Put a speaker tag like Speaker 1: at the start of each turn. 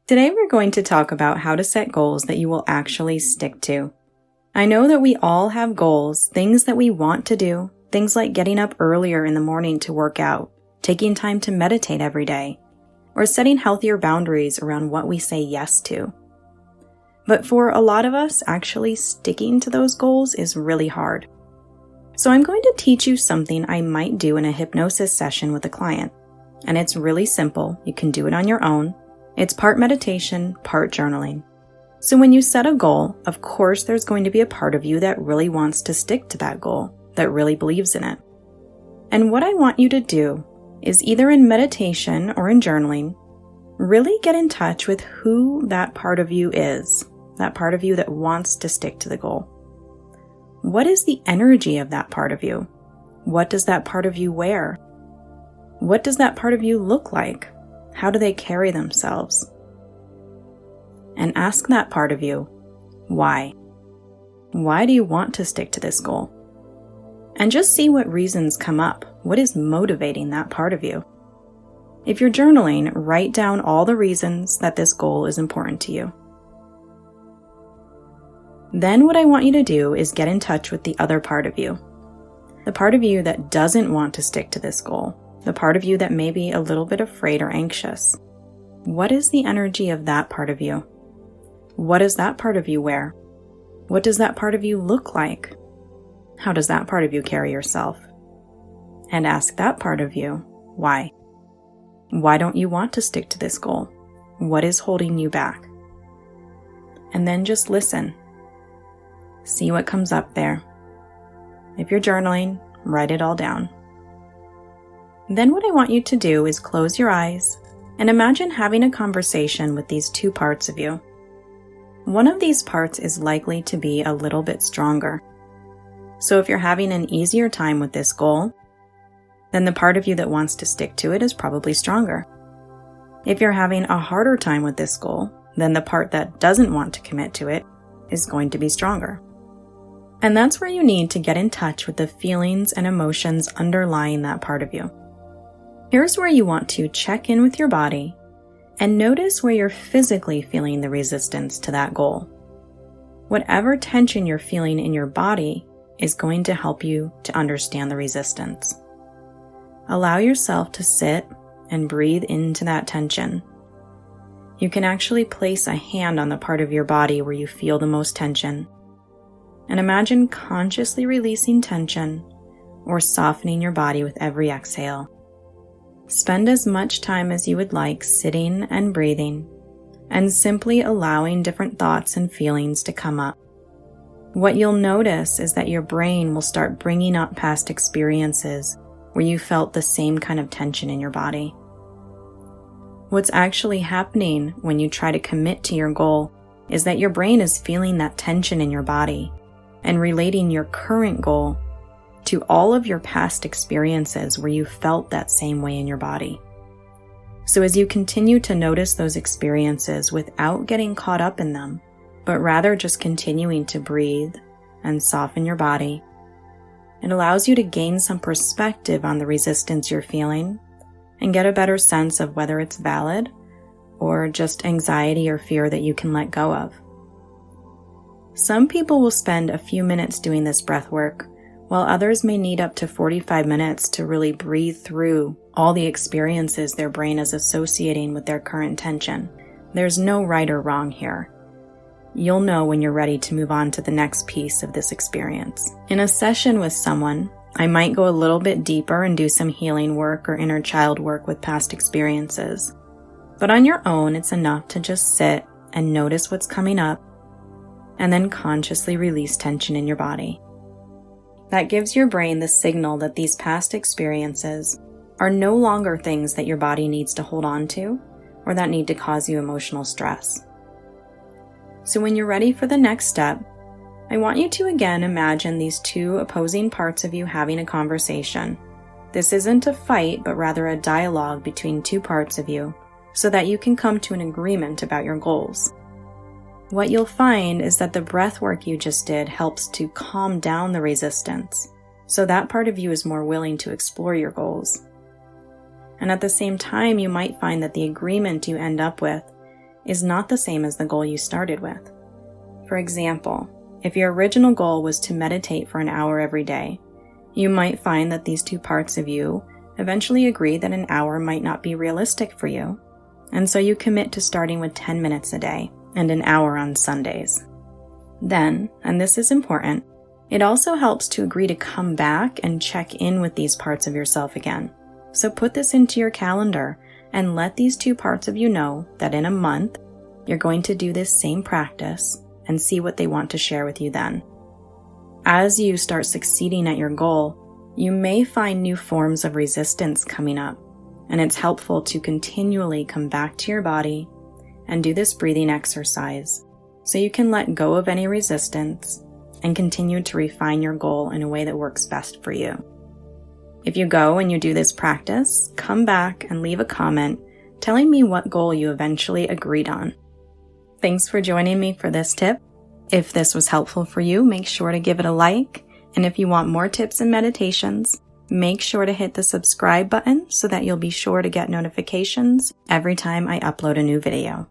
Speaker 1: Today we're going to talk about how to set goals that you will actually stick to. I know that we all have goals, things that we want to do, things like getting up earlier in the morning to work out, taking time to meditate every day, or setting healthier boundaries around what we say yes to. But for a lot of us, actually sticking to those goals is really hard. So I'm going to teach you something I might do in a hypnosis session with a client. And it's really simple. You can do it on your own. It's part meditation, part journaling. So when you set a goal, of course there's going to be a part of you that really wants to stick to that goal, that really believes in it. And what I want you to do is either in meditation or in journaling, really get in touch with who that part of you is, that part of you that wants to stick to the goal. What is the energy of that part of you? What does that part of you wear? What does that part of you look like? How do they carry themselves? And ask that part of you, why? Why do you want to stick to this goal? And just see what reasons come up. What is motivating that part of you? If you're journaling, write down all the reasons that this goal is important to you. Then what I want you to do is get in touch with the other part of you. The part of you that doesn't want to stick to this goal. The part of you that may be a little bit afraid or anxious. What is the energy of that part of you? What does that part of you wear? What does that part of you look like? How does that part of you carry yourself? And ask that part of you, why? Why don't you want to stick to this goal? What is holding you back? And then just listen. See what comes up there. If you're journaling, write it all down. Then what I want you to do is close your eyes and imagine having a conversation with these two parts of you. One of these parts is likely to be a little bit stronger. So if you're having an easier time with this goal, then the part of you that wants to stick to it is probably stronger. If you're having a harder time with this goal, then the part that doesn't want to commit to it is going to be stronger. And that's where you need to get in touch with the feelings and emotions underlying that part of you. Here's where you want to check in with your body and notice where you're physically feeling the resistance to that goal. Whatever tension you're feeling in your body is going to help you to understand the resistance. Allow yourself to sit and breathe into that tension. You can actually place a hand on the part of your body where you feel the most tension. And imagine consciously releasing tension or softening your body with every exhale. Spend as much time as you would like sitting and breathing and simply allowing different thoughts and feelings to come up. What you'll notice is that your brain will start bringing up past experiences where you felt the same kind of tension in your body. What's actually happening when you try to commit to your goal is that your brain is feeling that tension in your body and relating your current goal to all of your past experiences where you felt that same way in your body. So as you continue to notice those experiences without getting caught up in them, but rather just continuing to breathe and soften your body, it allows you to gain some perspective on the resistance you're feeling and get a better sense of whether it's valid or just anxiety or fear that you can let go of. Some people will spend a few minutes doing this breath work, while others may need up to 45 minutes to really breathe through all the experiences their brain is associating with their current tension. There's no right or wrong here. You'll know when you're ready to move on to the next piece of this experience. In a session with someone, I might go a little bit deeper and do some healing work or inner child work with past experiences. But on your own, it's enough to just sit and notice what's coming up and then consciously release tension in your body. That gives your brain the signal that these past experiences are no longer things that your body needs to hold on to or that need to cause you emotional stress. So when you're ready for the next step, I want you to again imagine these two opposing parts of you having a conversation. This isn't a fight, but rather a dialogue between two parts of you so that you can come to an agreement about your goals. What you'll find is that the breath work you just did helps to calm down the resistance, so that part of you is more willing to explore your goals. And at the same time, you might find that the agreement you end up with is not the same as the goal you started with. For example, if your original goal was to meditate for an hour every day, you might find that these two parts of you eventually agree that an hour might not be realistic for you, and so you commit to starting with 10 minutes a day and an hour on Sundays. Then, and this is important, it also helps to agree to come back and check in with these parts of yourself again. So put this into your calendar and let these two parts of you know that in a month, you're going to do this same practice and see what they want to share with you then. As you start succeeding at your goal, you may find new forms of resistance coming up, and it's helpful to continually come back to your body and do this breathing exercise so you can let go of any resistance and continue to refine your goal in a way that works best for you. If you go and you do this practice, come back and leave a comment telling me what goal you eventually agreed on. Thanks for joining me for this tip. If this was helpful for you, make sure to give it a like. And if you want more tips and meditations, make sure to hit the subscribe button so that you'll be sure to get notifications every time I upload a new video.